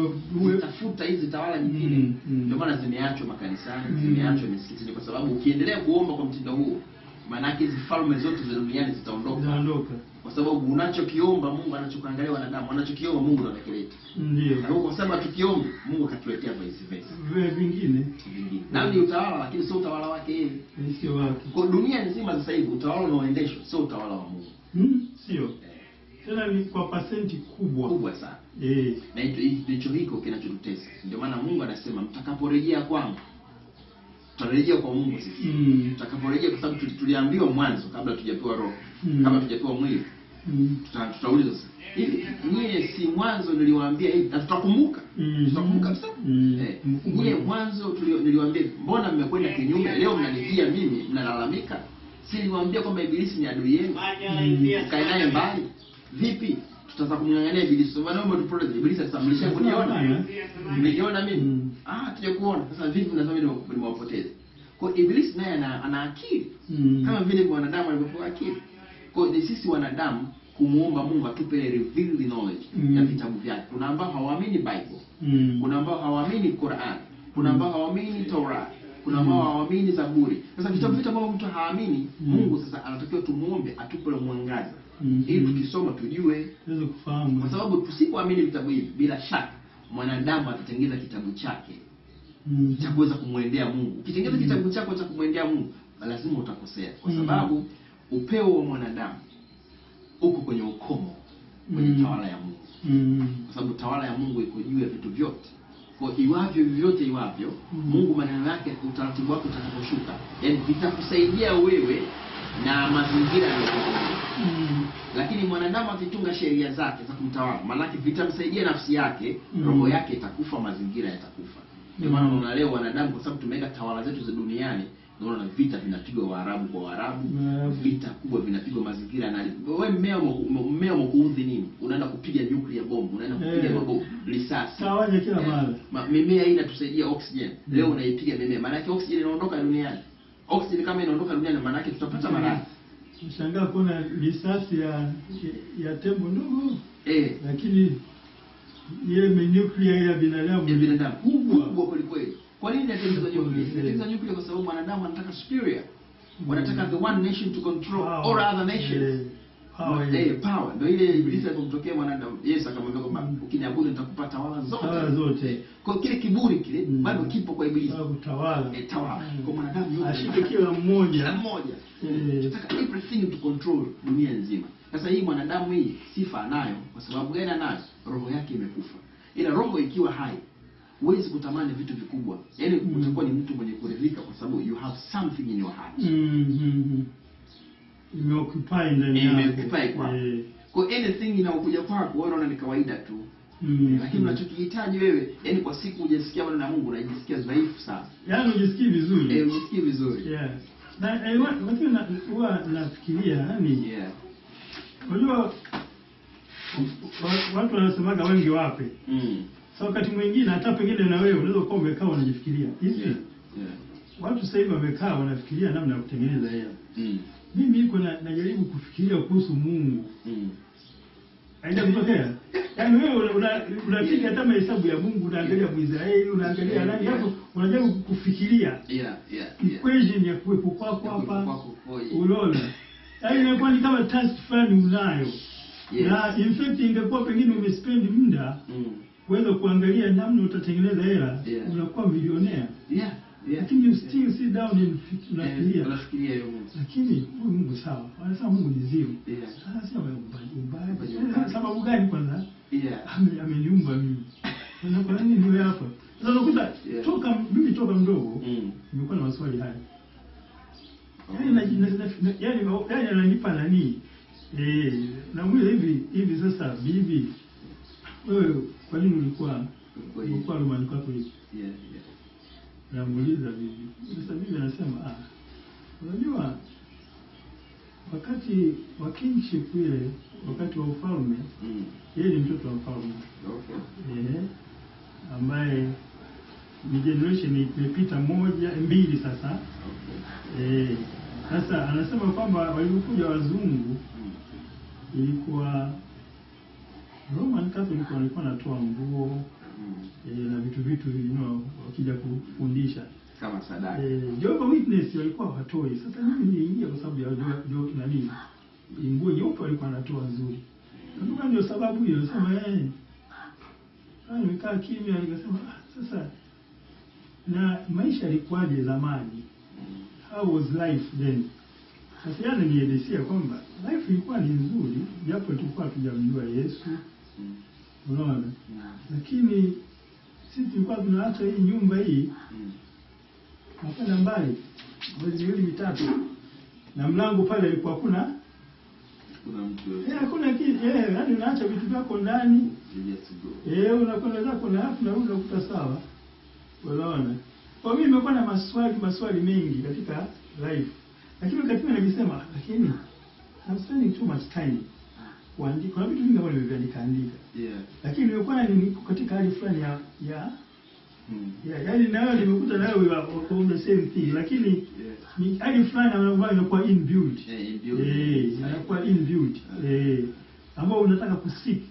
Speaker 1: utafuta hizi tawala nyingine. Ndio maana zimeachwa makanisani, zimeachwa misikitini kwa sababu ukiendelea kuomba kwa mtindo huu maana yake hizi falme zote za duniani zitaondoka. Kwa sababu unachokiomba Mungu anachokuangalia wanadamu, anachokiomba Mungu ndo anakileta.
Speaker 2: Ndio.
Speaker 1: Na kwa sababu tukiomba Mungu akatuletea vice versa.
Speaker 2: Vingine.
Speaker 1: Na ni utawala lakini sio utawala wake yeye.
Speaker 2: Sio wake.
Speaker 1: Kwa dunia nzima sasa hivi utawala unaoendeshwa sio utawala wa Mungu.
Speaker 2: Sio. Tena ni kwa pasenti kubwa
Speaker 1: sana. Na hicho hiko kinachotutesa. Ndio maana Mungu anasema mtakaporejea kwangu tutarejea kwa Mungu sisi. Tutakaporejea kwa sababu tuliambiwa mwanzo kabla tujapewa roho, kabla tujapewa mwili. Tutauliza sasa. Hivi nyie si mwanzo niliwaambia hivi na tutakumbuka. Tutakumbuka kabisa. Nyie mwanzo niliwaambia mbona mmekwenda kinyume? Leo mnanijia mimi mnalalamika. Si niliwaambia kwamba ibilisi ni adui yenu. Kae naye mbali. Vipi? Tutaanza kumng'ang'ania ibilisi. Maana wewe umetuprotect ibilisi atamlisha kuniona. Nimejiona mimi. Tuje kuona. Sasa vipi mnasema nimewapoteza? Kwa ibilisi naye ana akili. Kama vile wanadamu walivyokuwa akili. Kwa sisi wanadamu kumuomba Mungu atupe revealed knowledge ya vitabu vyake. Kuna ambao hawaamini Bible. Kuna ambao hawaamini Quran. Kuna ambao hawaamini Torah. Kuna ambao hawaamini Zaburi. Sasa vitabu vyote ambavyo mtu haamini, Mungu sasa anatakiwa tumuombe atupe mwangaza. Ili tukisoma tujue,
Speaker 2: tuweze kufahamu.
Speaker 1: Kwa sababu tusipoamini vitabu hivi bila shaka mwanadamu atatengeneza kitabu chake cha kuweza kumwendea Mungu. Ukitengeneza kitabu chako cha kumwendea Mungu, lazima utakosea kwa sababu upeo wa mwanadamu uko kwenye ukomo kwenye tawala ya Mungu. Kwa sababu tawala ya Mungu iko juu ya vitu vyote. Kwa iwavyo vyote iwavyo, Mungu maneno yake utaratibu wako utakaposhuka, yani vitakusaidia wewe na mazingira yanayokuzunguka. Lakini mwanadamu akitunga sheria zake za kumtawala, maana yake vitamsaidia nafsi yake, roho yake itakufa, mazingira yatakufa. Ndio maana unaona leo wanadamu kwa sababu tumeweka tawala zetu za duniani, unaona vita vinapigwa Waarabu kwa Waarabu, vita kubwa vinapigwa mazingira na wewe mmea umekuudhi nini? Unaenda kupiga nuclear bomb, unaenda kupiga mabomu, risasi.
Speaker 2: Sawaje kila mara.
Speaker 1: Mimea hii inatusaidia oxygen. Leo unaipiga mimea, maana yake oxygen inaondoka duniani. Oxygen kama inaondoka duniani maana yake tutapata maradhi.
Speaker 2: Mshangaa kuna risasi ya tembo ndogo. Lakini ile nuclear ya binadamu
Speaker 1: kubwa kweli. Kwa nini inatengenezwa nuclear? Inatengenezwa nuclear kwa sababu wanadamu wanataka superior. Wanataka the one nation to control all other nations. Power. Ndio ile ibilisi alipomtokea mwanadamu. Yesu akamwambia kwamba ukiniabudu nitakupa tawala zote. Kwa kile kiburi kile bado kipo kwa ibilisi.
Speaker 2: Tawala.
Speaker 1: Kwa mwanadamu yote
Speaker 2: ashike kila mmoja.
Speaker 1: Nataka everything to control dunia nzima. Sasa hii mwanadamu hii sifa anayo kwa sababu gani anayo? Roho yake imekufa. Ila roho ikiwa hai huwezi kutamani vitu vikubwa. Yaani utakuwa ni mtu mwenye kuridhika kwa sababu you have something in your heart.
Speaker 2: Imeoccupy ndani yako.
Speaker 1: Imeoccupy kwako. Kwa anything inayokuja kwako wewe unaona ni kawaida tu. Lakini unachokihitaji wewe, yani kwa siku hujasikia maneno ya Mungu unajisikia dhaifu sana.
Speaker 2: Yaani hujisikii vizuri.
Speaker 1: Hujisikii vizuri.
Speaker 2: Na huwa nafikiria yani unajua watu wanasemaga wengi wape. So wakati mwingine hata pengine na wewe unaweza kuwa umekaa unajifikiria. Hivi watu sasa hivi wamekaa wanafikiria namna ya kutengeneza hela. Mimi niko najaribu kufikiria kuhusu Mungu. Haija kutokea. Yaani wewe unapiga hata mahesabu ya Mungu, unaangalia Mwisraeli, unaangalia nani hapo, unajaribu kufikiria. Equation ya kuwepo kwako hapa. Unaona? Yaani inakuwa ni kama task fulani unayo. Na in fact ingekuwa pengine umespend muda kuweza kuangalia namna utatengeneza hela, unakuwa milionea. Lakini you still sit down and
Speaker 1: unafikiria hiyo Mungu.
Speaker 2: Lakini huyu Mungu sawa. Wanasema Mungu ni zero. Sasa sio mbaya. Sababu gani kwanza? Ameniumba mimi. Kwa nini niwe hapa? Sasa unakuta toka mdogo nimekuwa na maswali haya. Yaani ananipa nani? Na mwili hivi sasa bibi. Wewe kwa nini ulikuwa rumani kwako hivi? Namuuliza bibi. Sasa bibi anasema unajua wakati wa kingship ile, wakati wa ufalme, yeye ni mtoto wa mfalme. Ambaye ni generation imepita 1-2 sasa. Sasa anasema kwamba walipokuja wazungu ilikuwa Roman Catholic walikuwa wanatoa nguo na vitu wakija kufundisha
Speaker 1: kama sadaka.
Speaker 2: Jehovah Witness walikuwa watoi. Sasa mimi niliingia kwa sababu ya nani? Nguo nyeupe walikuwa wanatoa nzuri. Ndio ndio sababu hiyo. Nasema nimekaa kimya nikasema sasa na maisha yalikuwaje zamani? How was life then? Sasa nielezea kwamba life ilikuwa ni nzuri japo tulikuwa tujamjua Yesu. Unaona? Lakini sisi tulikuwa tunaacha hii nyumba hii. Napenda mbali. Mwezi 2-3. Na mlango pale ilikuwa kuna mtu. Hakuna kitu. Yaani unaacha vitu vyako ndani. Unakwenda zako na hapo na unakuta sawa. Unaona? Kwa mimi nimekuwa na maswali mengi katika life. Lakini wakati mimi najisema lakini I'm spending too much time kuandika. Kuna vitu vingi ambavyo nimeandika. Lakini nimekuwa katika hali fulani ya yaani nayo nimekuta nayo on the same thing, lakini ni hali fulani ambayo inakuwa inbuilt. Inakuwa inbuilt. Ambao unataka kuseek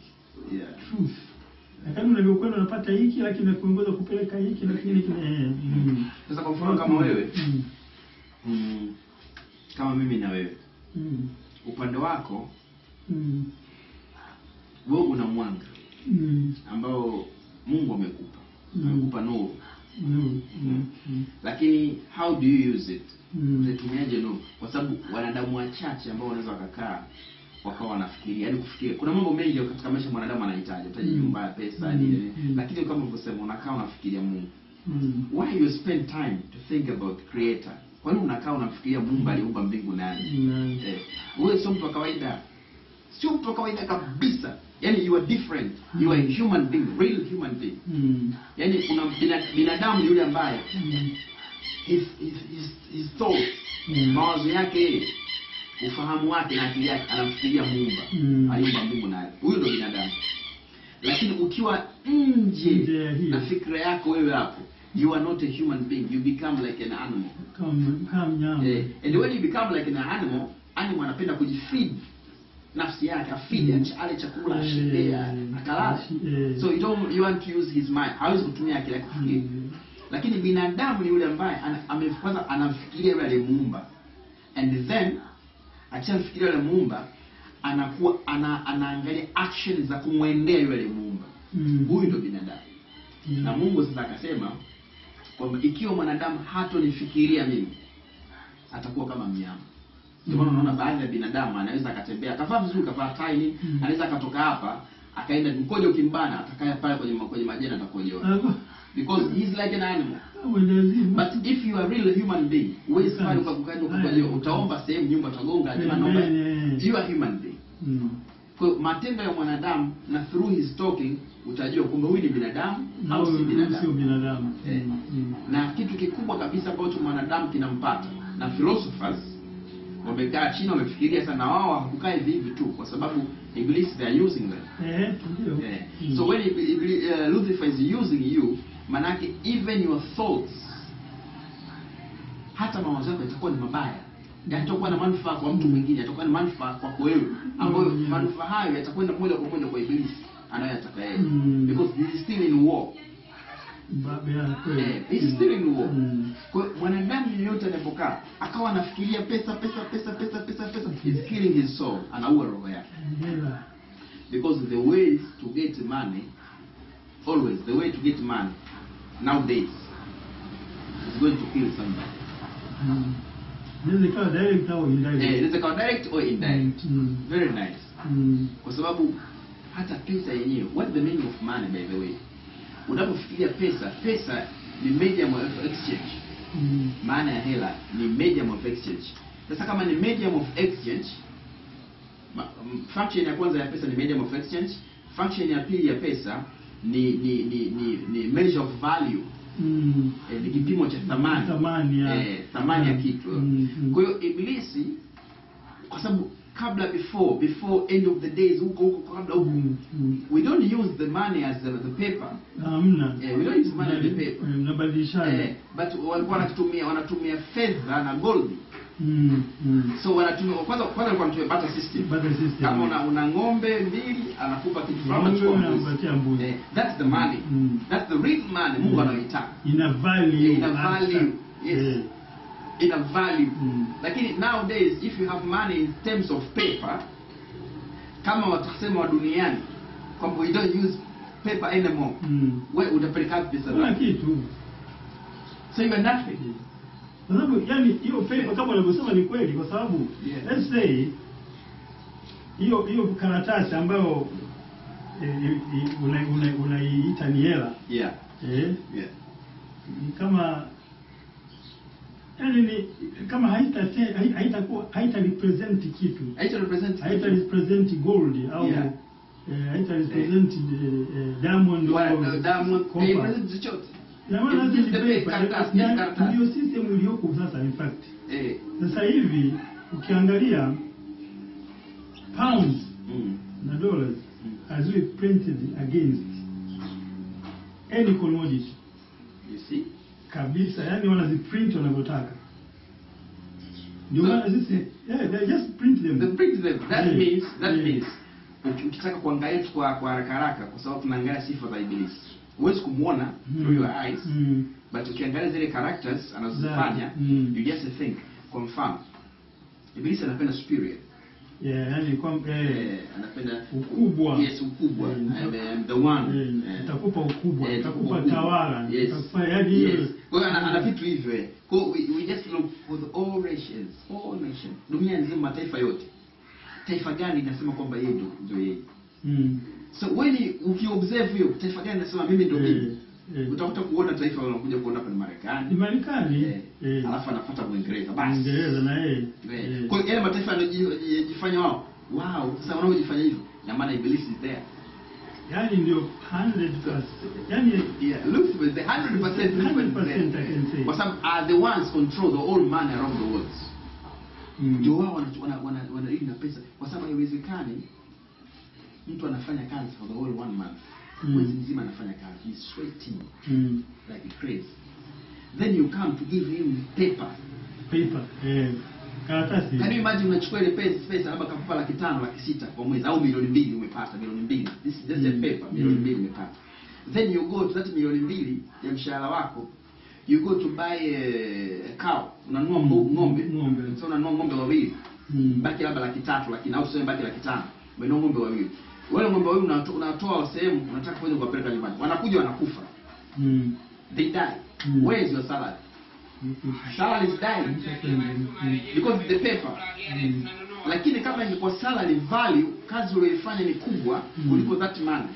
Speaker 2: truth. Lakini unavyokwenda unapata hiki lakini nakuongoza kupeleka hiki lakini
Speaker 1: sasa kwa mfano kama wewe kama mimi na wewe upande wako wewe una mwanga ambao Mungu amekupa. Amekupa nuru. Lakini how do you use it? Unatumiaje nuru? Kwa sababu wanadamu wachache ambao wanaweza wakakaa wakawa wanafikiria, yaani kufikiria. Kuna mambo mengi katika maisha mwanadamu anahitaji, utaji nyumba, pesa, nini. Lakini kama ulivyosema unakaa unafikiria Mungu. Why you spend time to think about creator? Kwa nini unakaa unafikiria Mungu aliumba mbingu na ardhi? Wewe sio mtu wa kawaida. Sio mtu wa kawaida kabisa. Yaani you are different. You are a human being, real human being. Yaani kuna binadamu yule ambaye his thoughts, mawazo yake, ufahamu wake na akili yake anafikiria Muumba, aliumba mbingu na ardhi. Huyo ndio binadamu. Lakini ukiwa nje na fikra yako wewe hapo, you are not a human being. You become like an animal. And when you become like an animal anapenda kujifeed nafsi yake, afeed ale chakula ashibea akalala. So you want to use his mind. Hawezi kutumia akili yake kufikiri. Lakini binadamu ni yule ambaye kwanza anafikiria yule aliyemuumba. And then akishafikiria yule muumba anakuwa anaangalia action za kumwendea yule aliyemuumba. Huyu ndio binadamu. Na Mungu sasa akasema kwamba ikiwa mwanadamu hatonifikiria mimi atakuwa kama mnyama. Ndio maana unaona baadhi ya binadamu anaweza akatembea, kavaa vizuri, kavaa tai, anaweza akatoka hapa, akaenda mkojo ukimbana, atakaa pale kwenye majani atakojoa. Because he's like an animal. But if you are real human being, wewe sasa ukakukaje ukakojoa, utaomba sehemu nyumba utagonga, jamaa naomba. You are human being. Kwa matendo ya mwanadamu na through his talking utajua kwamba huyu ni binadamu au si binadamu.
Speaker 2: Sio binadamu.
Speaker 1: Na kitu kikubwa kabisa ambacho mwanadamu kinampata, na philosophers wamekaa chini wamefikiria sana, wao hakukaa hivi tu kwa sababu Iblis they are using them.
Speaker 2: Ndio.
Speaker 1: So when Lucifer is using you, manake even your thoughts, hata mawazo yako yatakuwa ni mabaya, yatakuwa na manufaa kwa mtu mwingine, yatakuwa na manufaa kwako wewe, ambayo manufaa hayo yatakwenda moja kwa moja kwa Iblis anayotaka yeye. Because he is still in war. He is still in war. Kwa mwanadamu yeyote anapokaa akawa anafikiria pesa, is killing his soul, anaua roho yake. Because the way to get money, always the way to get money nowadays is going to kill somebody.
Speaker 2: Inaweza ikawa direct au indirect.
Speaker 1: Inaweza ikawa direct or indirect. Very nice. Kwa sababu hata pesa yenyewe, what the meaning of money by the way? Unapofikiria pesa ni medium of exchange. Maana ya hela ni medium of exchange. Sasa kama ni medium of exchange, function ya kwanza ya pesa ni medium of exchange, function ya pili ya pesa ni measure of value. Ni kipimo cha thamani ya kitu. Kwa hiyo Ibilisi, kwa sababu kabla before end of the days huko kabla huko, we don't use the money as the paper. We don't use money as the paper.
Speaker 2: Mnabadilishana.
Speaker 1: But walikuwa wanatumia fedha na gold. So wanatumia kwanza wanatumia barter system. Kama una ng'ombe mbili anakupa kitu fulani
Speaker 2: anakupatia mbuzi.
Speaker 1: That's the money. That's the real money Mungu anaitaka.
Speaker 2: Ina value.
Speaker 1: Yes. In a value. Lakini nowadays if you have money in terms of paper, kama watasema wa duniani kwamba we don't use paper anymore, wewe utapeleka pesa
Speaker 2: na kitu,
Speaker 1: so you are nothing.
Speaker 2: Kwa sababu yani hiyo paper kama unavyosema ni kweli, kwa sababu let's say hiyo karatasi ambayo unaiita ni hela, kama yani ni kama haita represent kitu, haita represent gold au haita represent diamond au
Speaker 1: diamond,
Speaker 2: na maana hizi ndio system iliyoko sasa. In fact sasa hivi ukiangalia pounds na dollars as we printed against any commodity,
Speaker 1: you see
Speaker 2: kabisa, yani wanaziprint wanavyotaka. Ndio maana sisi they just print them.
Speaker 1: That means ukitaka kuangalia kwa haraka kwa sababu tunaangalia sifa za Ibilisi. Huwezi kumuona through your eyes, but ukiangalia zile characters anazofanya, you just think. Kwa mfano Ibilisi anapenda superior.
Speaker 2: Yani kwa
Speaker 1: anapenda
Speaker 2: ukubwa.
Speaker 1: Yes, ukubwa. I'm the one.
Speaker 2: Nitakupa ukubwa, nitakupa tawala, nitakupa yani
Speaker 1: yes. Kwa hiyo ana vitu hivyo. Kwa we just look for the all nations. Dunia nzima, mataifa yote. Taifa gani linasema kwamba yeye ndio yeye? So when ukiobserve hiyo taifa gani linasema mimi ndio mimi? Utakuta kuona taifa wanakuja kuona hapa ni Marekani. Alafu anafuata Uingereza basi.
Speaker 2: Uingereza na yeye.
Speaker 1: Kwa hiyo yale mataifa yanajifanya wao. Wow, sasa wanaojifanya hivyo, na maana Ibilisi is there.
Speaker 2: Yani ndio 100%. Yani
Speaker 1: look with the 100%
Speaker 2: I can say.
Speaker 1: But some are the ones control the whole money around the world. Ndio wao wanalini na pesa, kwa sababu haiwezekani mtu anafanya kazi for the whole 1 month. Mwezi mzima anafanya kazi, he's sweating like crazy. Then you come to give him paper.
Speaker 2: Karatasi.
Speaker 1: Can you imagine unachukua ile pesa labda kakupa 500,000, 600,000 kwa mwezi, au 2,000,000 umepata, 2,000,000. This is just a paper, 2,000,000 umepata. Then you go to that 2,000,000 ya mshahara wako, you go to buy a cow, unanunua ng'ombe. So unanunua ng'ombe wawili, baki labda 300,000, lakini au tuseme baki 500,000, umenunua ng'ombe wawili. Wale ng'ombe wawili unatoa sehemu, unataka kwenda kuwapeleka nyumbani. Wanakuja wanakufa. They die. Where is your salary? Salary is dying because the paper. Lakini kama ingekuwa salary value, kazi uliyofanya ni kubwa kuliko that money.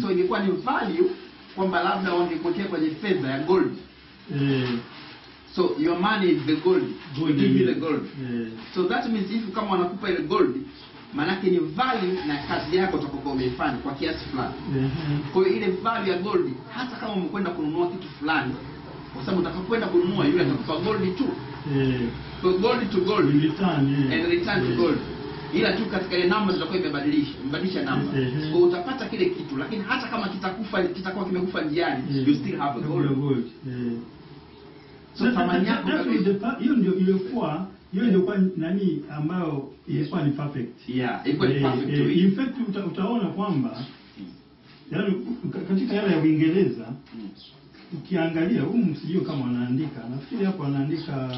Speaker 1: So ingekuwa ni value kwamba labda wangekuwekea kwenye fedha ya gold. So your money is the gold. Give me the gold. So that means if kama wanakupa ile gold, manake ni value na kazi yako utakokuwa umeifanya kwa kiasi fulani. Kwa hiyo ile value ya gold, hata kama umekwenda kununua kitu fulani, kwa sababu utakapoenda kununua yule atakupa gold tu. So gold to gold, and return to gold. Ila tu katika ile namba zitakuwa imebadilisha namba. Kwa utapata kile kitu, lakini hata kama kitakuwa kimekufa njiani, you still have the gold.
Speaker 2: So thamani yako hiyo ndio ilikuwa, hiyo ndio kwa nani ambayo ilikuwa ni perfect.
Speaker 1: Ilikuwa ni perfect.
Speaker 2: In fact utaona kwamba yaani katika yale ya Uingereza ukiangalia msijio kama wanaandika, nafikiri hapo wanaandika